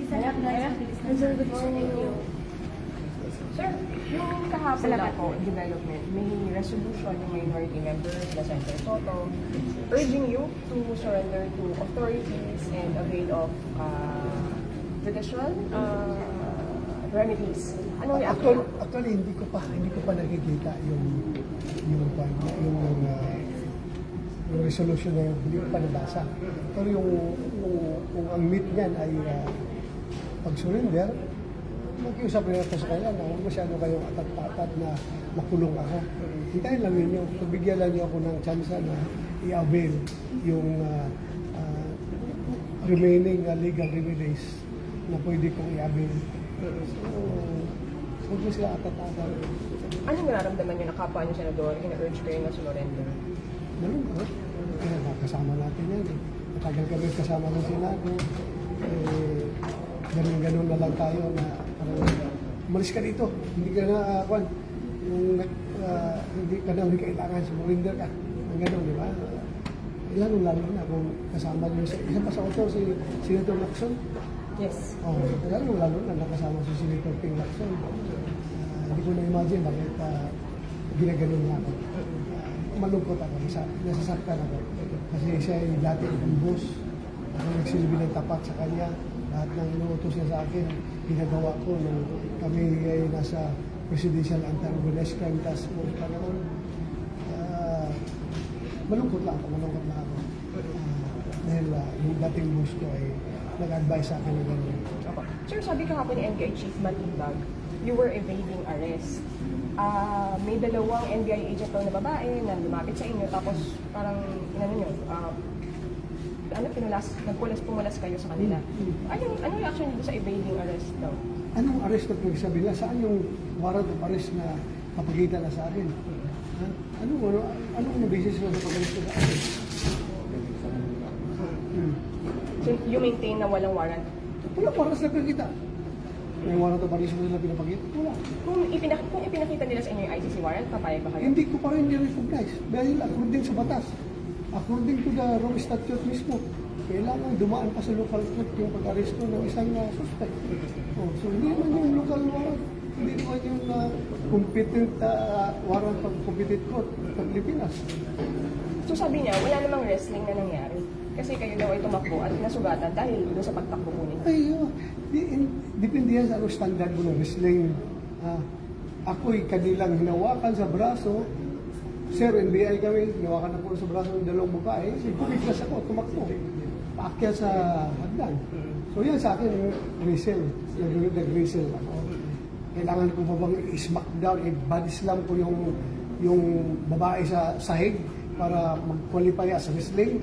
Sir, yung kahapon lang po, development, may resolution ng minority members, the Senator Soto, urging you to surrender to authorities and avail of judicial remedies. Anong reaction? Actually, hindi ko pa nakikita yung resolution na yun, hindi ko pa nabasa. Pero kung ang meat niyan ay pag-surrender, mag-iusap rin ako sa kanya na huwag masyado kayong atat-atat na makulong ako. Hintayin lang ninyo, pagbigyan lang niyo ako ng chance na i-avail yung remaining legal remedies na pwede kong i-avail. So, huwag mo sila atat-atat. Anong nararamdaman niyo na kapwa niyo, Senador, ina-urge kayo na surrender? Ganun ba? Kaya kasama natin yan. Matagal kami kasama ng Senado. Ganun na lang tayo na parang umalis ka dito. Hindi ka na, hindi ka na kailangan surrender ka. Ang ganun, di ba? Lalo na kung kasama niyo sa isa pa sa auto, si Senator Lacson. Yes. Lalo na nakasama si Senator Ping Lacson. Hindi ko na-imagine bakit ginaganon niya ako. Malungkot ako, nasasaktan ako. Kasi siya ay dati ng boss. Ako nagsilbi ng tapat sa kanya. Lahat ng inuutos niya sa akin, ginagawa ko nung kami ay nasa Presidential Anti-Organized Crime Task Force pa noon. Malungkot lang ako. Dahil yung dating boss ko ay nag-advise sa akin na gano'n. Sir, sabi ka ni NBI Chief Matibag, you were evading arrest. May dalawang NBI agent daw na babae na lumapit sa inyo, tapos parang, pumulas kayo sa kanila. Anong reaction niyo sa evading arrest daw? Anong arrest na pinagsabi nila? Saan yung warrant of arrest na kapagita na sa akin? Anong basis na sa pag-arrest na sa akin? So, you maintain na walang warrant? Wala warrant na pinagkita. May warrant of arrest na pinapagita? Wala. Kung ipinakita nila sa inyo yung ICC warrant, papayag ba kayo? Hindi ko pa rin recognize. Dahil according sa batas, according to the Rome Statute mismo, kailangan dumaan pa sa local court yung pag-aresto ng isang suspect. So hindi naman yung local warrant, hindi naman yung competent warrant ng competent court ng Pilipinas. So sabi niya, wala namang wrestling na nangyari. Kasi kayo daw ay tumakbo at nasugatan dahil doon sa pagtakbo po ninyo. Ay, depende yan sa standard mo ng wrestling. Ako'y kanilang hinawakan sa braso. Sir, NBI kami, hinawakan ako sa braso ng dalawang babae. Pumiglas ako, tumakbo. Paakyat sa hagdan. So yan sa akin, wrestle. Nag-wrestle ako. Kailangan ko pa bang i-smackdown, i-body slam ko yung babae sa sahig para mag-qualify as wrestling.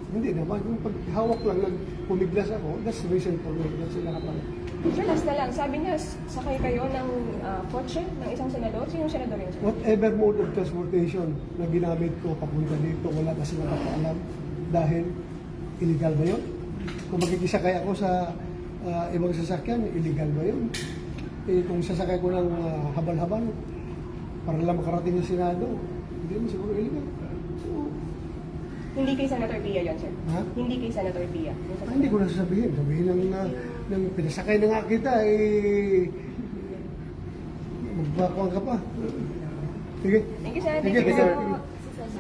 Hindi naman. Yung paghawak lang, pumiglas ako, that's the reason for me. That's sila kapag. Sir, last na lang. Sabi niya, sakay kayo ng kotse ng isang senador. Sinong senador yun, sir? Whatever mode of transportation na ginamit ko papunta dito, wala na sila nakaalam dahil illegal ba yun? Kung makikisakay ako sa ibang sasakyan, illegal ba yun? Kung sasakay ko ng habal-habal para lang makarating yung Senado, hindi naman siguro illegal. So, hindi kay Senator Pia yun, sir? Ha? Hindi kay Senator Pia? Hindi ko na sasabihin. Sabihin ng pinasakay na nga kita, magbakuan ka pa. Sige. Thank you, sir. Sige, Thank you, sir. sir.